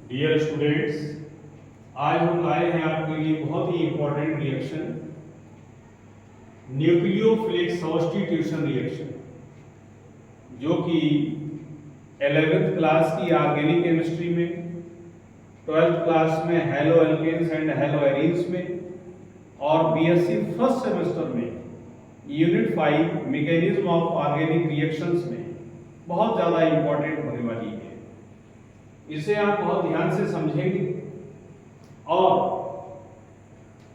Dear students, आज हम लाए हैं आपके लिए बहुत ही important reaction, nucleophilic substitution reaction, जो कि 11th क्लास की ऑर्गेनिक केमिस्ट्री में, 12th क्लास में haloalkanes and haloarenes में और बीएससी फर्स्ट सेमेस्टर में unit 5 mechanism of organic reactions में बहुत ज़्यादा इंपॉर्टेंट होने वाली है। इसे आप बहुत ध्यान से समझेंगे और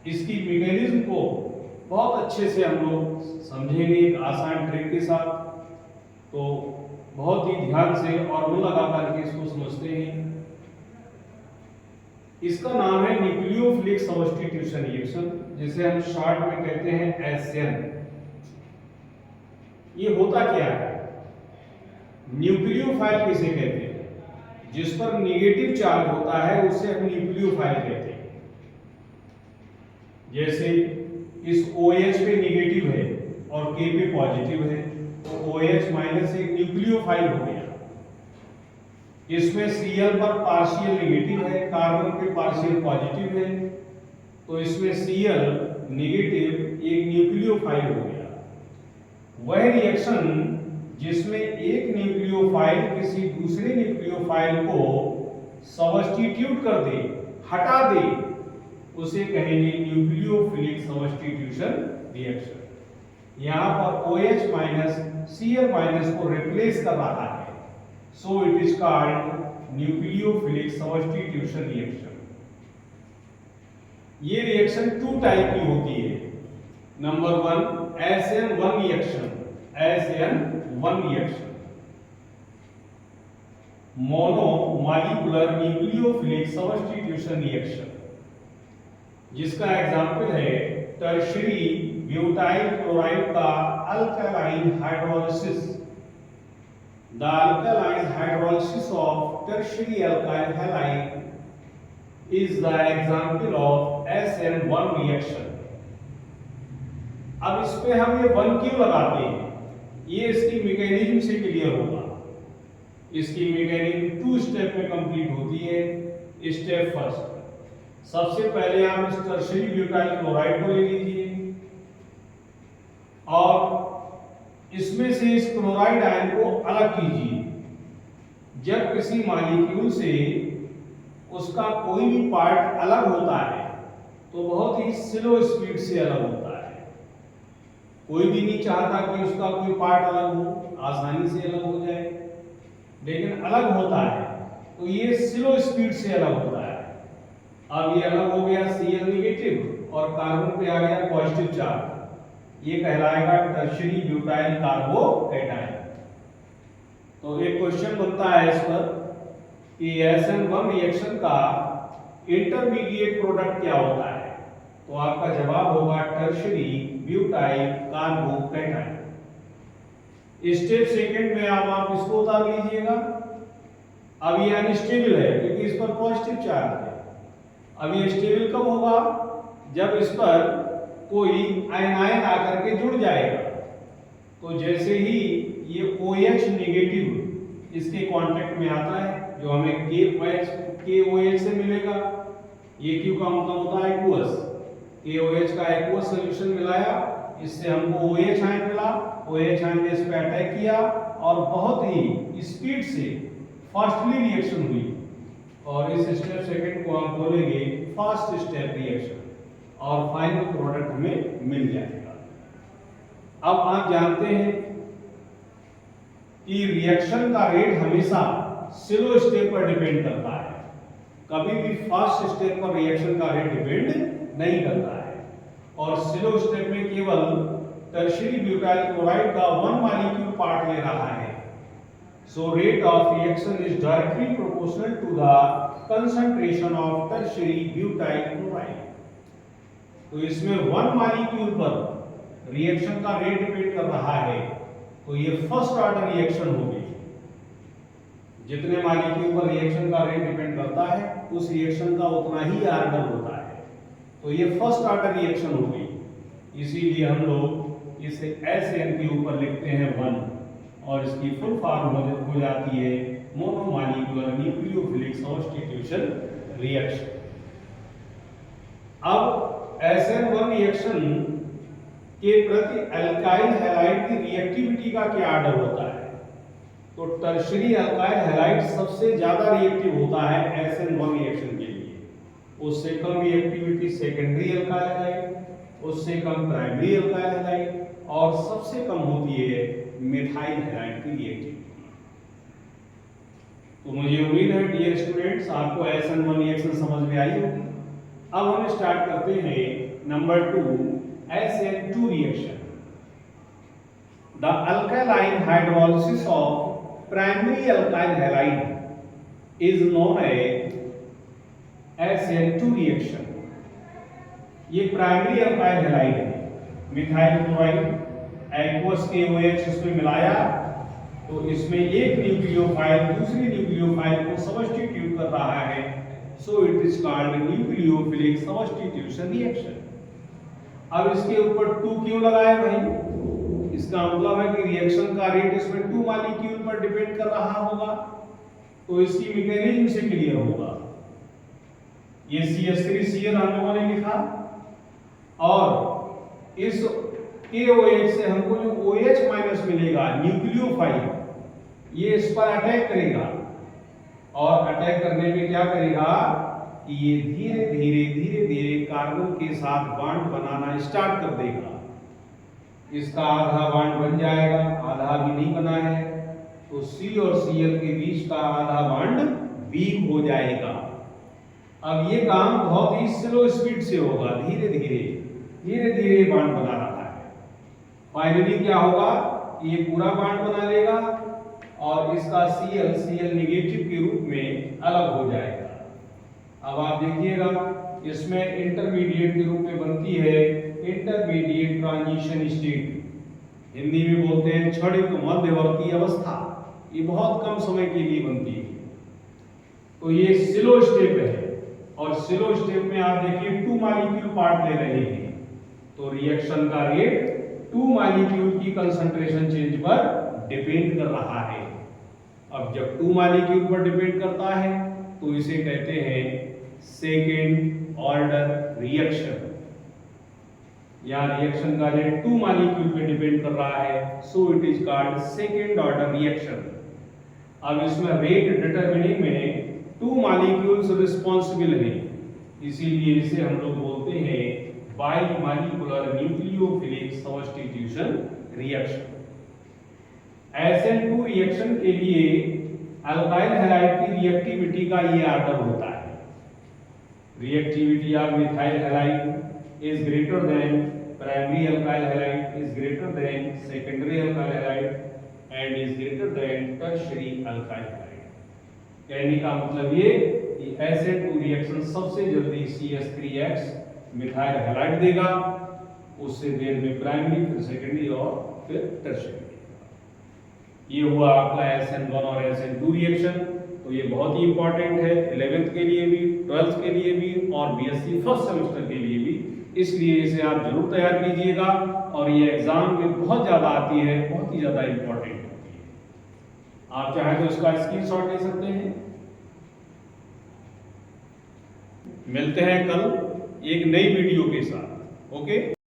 इसकी मैकेनिज्म को बहुत अच्छे से हम लोग समझेंगे एक आसान ट्रिक के साथ। तो बहुत ही ध्यान से और मन लगा करके इसको समझते हैं। इसका नाम है न्यूक्लियोफिलिक सब्स्टिट्यूशन रिएक्शन, जिसे हम शॉर्ट में कहते हैं एसएन। ये होता क्या है? न्यूक्लियोफाइल किसे कहते हैं? जिस पर नेगेटिव चार्ज होता है उसे हम न्यूक्लियोफाइल कहते हैं। जैसे इस OH पे नेगेटिव है और K पे पॉजिटिव है, तो OH माइनस एक न्यूक्लियोफाइल हो गया। इसमें Cl पर पार्शियल नेगेटिव है, कार्बन पे पार्शियल पॉजिटिव है, तो इसमें Cl नेगेटिव एक न्यूक्लियोफाइल हो गया। वह रिएक्शन जिसमें एक न्यूक्लियोफाइल किसी दूसरे न्यूक्लियोफाइल को सब्स्टिट्यूट कर दे, हटा दे, उसे कहेंगे न्यूक्लियोफिलिक सब्स्टिट्यूशन रिएक्शन। यहां पर OH माइनस Cl माइनस को रिप्लेस कर रहा है, so it is called nucleophilic substitution reaction. ये रिएक्शन 2 टाइप की होती है। Number 1 SN1 reaction, SN1 reaction, monomolecular nucleophilic substitution reaction, जिसका एग्जांपल है टर्शियरी ब्यूटाइल क्लोराइड का alkaline hydrolysis. The alkaline hydrolysis of tertiary alkyl halide is the example of SN1 reaction। अब इस पे हम ये 1 क्यों लगाते हैं? ये इसकी मैकेनिज्म से क्लियर होगा। इसकी मैकेनिज्म 2 स्टेप में कंप्लीट होती है। स्टेप फर्स्ट, सबसे पहले आप इस टर्शियरी ब्यूटाइल क्लोराइड को ले लीजिए और इसमें से इस क्लोराइड आयन को अलग कीजिए। जब किसी मॉलिक्यूल से उसका कोई भी पार्ट अलग होता है तो बहुत ही स्लो स्पीड से अलग होता है। कोई भी नहीं चाहता कि उसका कोई पार्ट अलग हो, आसानी से अलग हो जाए, लेकिन अलग होता है तो ये स्लो स्पीड से अलग होता है। अब ये अलग हो गया Cl नेगेटिव और कार्बन पे आ गया पॉजिटिव चार्ज, ये कहलाएगा टर्शियरी ब्यूटाइल कार्बोकैटायन। तो एक क्वेश्चन बनता है इस पर कि SN1 रिएक्शन का इंटरमीडिएट प्रोडक्ट क्या होता है? तो आपका जवाब होगा tertiary butyl carbocation. Step second में आप इसको उतार लीजिएगा। अब ये अनस्टेबल है क्योंकि इस पर पॉजिटिव चार्ज है। अब ये स्टेबल कब होगा? जब इस पर कोई आयन आकर के जुड़ जाएगा। तो जैसे ही ये OH नेगेटिव इसके कांटेक्ट में आता है, जो हमें KOH से मिलेगा। ये Q का मतलब होता है एक्वस। KOH का एक्वस सॉल्यूशन मिलाया, इससे हमको OH आयन मिला। OH आयन ने इस पे अटैक किया और बहुत ही स्पीड से फास्टली रिएक्शन हुई और इस स्टेप सेकंड को हम बोलेंगे फास्ट स्टेप रिएक्शन और फाइनल प्रोडक्ट हमें मिल जाएगा। अब आप जानते हैं कि रिएक्शन का रेट हमेशा स्लो स्टेप पर डिपेंड करता है। कभी भी फास्ट स्टेप पर रिएक्शन का रेट डिपेंड नहीं करता है। और स्लो स्टेप में केवल टर्शियरी ब्यूटाइल क्लोराइड का 1 मॉलिक्यूल पार्ट ले रहा है। So rate of reaction is directly proportional to the concentration of tertiary butyl chloride. तो इसमें 1 मॉलिक्यूल पर रिएक्शन का रेट डिपेंड कर रहा है, तो ये फर्स्ट ऑर्डर रिएक्शन होगी। जितने मॉलिक्यूल पर रिएक्शन का रेट डिपेंड करता है उस रिएक्शन का उतना ही आर्डर होता है, तो ये फर्स्ट ऑर्डर रिएक्शन होगी। इसीलिए हम लोग इसे SN के ऊपर लिखते हैं 1 और इसकी फुल फॉर्म हो जाती है मोनोमॉलिक्यूलर न्यूक्लियोफिलिक सब्स्टिट्यूशन रिएक्शन। अब SN1 रिएक्शन के प्रति अल्काइल हैलाइड की रिएक्टिविटी का क्या आर्डर होता है? तो टर्शियरी अल्काइल हैलाइड सबसे ज्यादा रिएक्टिव होता है SN1 रिएक्शन के लिए, उससे कम रिएक्टिविटी सेकेंडरी अल्काइल हैलाइड, उससे कम प्राइमरी अल्काइल हैलाइड, और सबसे कम होती है मिथाइल हैलाइड की रिएक्टिविटी। तो मुझे उम्मीद है डियर स्टूडेंट्स आपको SN1 रिएक्शन समझ में आई होगी। अब हम स्टार्ट करते हैं number 2 SN2 reaction. The alkaline hydrolysis of primary alkyl halide is known as SN2 reaction. ये प्राइमरी अल्काइल हैलाइड है, मिथाइल क्लोराइड एक्वस KOH इसमें मिलाया तो इसमें एक न्यूक्लियोफाइल दूसरी न्यूक्लियोफाइल को सब्स्टिट्यूट कर रहा है, so it is called nucleophilic substitution reaction. अब इसके ऊपर 2 क्यों लगाए भाई? इसका मतलब है कि रिएक्शन का रेट इसमें 2 मॉलिक्यूल पर डिपेंड कर रहा होगा, तो इसकी मैकेनिज्म से क्लियर होगा। ये CH3Cl हम लोगों ने लिखा और इस KOH से हमको जो OH माइनस मिलेगा न्यूक्लियोफाइल, ये इस पर अटैक करेगा और अटैक करने में क्या करेगा कि ये धीरे धीरे कार्बन के साथ बॉन्ड बनाना स्टार्ट कर देगा। इसका आधा बॉन्ड बन जाएगा, आधा भी नहीं बना है, तो C और Cl के बीच का आधा बॉन्ड वीक हो जाएगा। अब ये काम बहुत ही स्लो स्पीड से होगा, धीरे धीरे बॉन्ड बना रहा है। फाइनली क्या होगा, ये पूरा बॉन्ड बना लेगा और इसका Cl नेगेटिव के रूप में अलग हो जाएगा। अब आप देखिएगा इसमें इंटरमीडिएट के रूप में बनती है इंटरमीडिएट ट्रांजिशन स्टेट, हिंदी में बोलते हैं क्षणिक मध्यवर्ती अवस्था। ये बहुत कम समय के लिए बनती है, तो ये स्लो स्टेप है और स्लो स्टेप में आप देखिए 2 मॉलिक्यूल पार्ट ले रहे हैं, तो रिएक्शन का रेट 2 मॉलिक्यूल की कंसंट्रेशन चेंज पर डिपेंड कर रहा है। अब जब 2 मॉलिक्यूल पर डिपेंड करता है तो इसे कहते हैं सेकेंड ऑर्डर रिएक्शन, या रिएक्शन का रेट 2 मॉलिक्यूल पे डिपेंड कर रहा है, so it is called second order reaction. अब इसमें रेट डिटरमिनिंग में 2 मॉलिक्यूल्स रिस्पॉन्सिबल हैं, इसीलिए इसे हम लोग बोलते हैं by molecular nucleophilic substitution reaction. SN2 reaction के लिए अल्काइल हैलाइड की रिएक्टिविटी का ये आर्डर होता है। Reactivity of methyl halide is greater than primary alkyl halide, is greater than secondary alkyl halide and is greater than tertiary alkyl halide. कहने का मतलब ये कि SN2 रिएक्शन सबसे जल्दी CH3X मिथाइल हैलाइड देगा, उससे देर में प्राइमरी, फिर सेकेंडरी और फिर टर्शियरी। ये हुआ आपका SN1 और SN2 रिएक्शन। तो ये बहुत ही इंपॉर्टेंट है 11th के लिए भी, 12th के लिए भी और BSc फर्स्ट सेमेस्टर के लिए भी, इसलिए इसे आप जरूर तैयार कीजिएगा और ये एग्जाम में बहुत ज्यादा आती है, बहुत ही ज्यादा इंपॉर्टेंट होती है। आप चाहे तो इसका स्क्रीनशॉट ले सकते हैं। मिलते हैं कल एक नई वीडियो के साथ। ओके।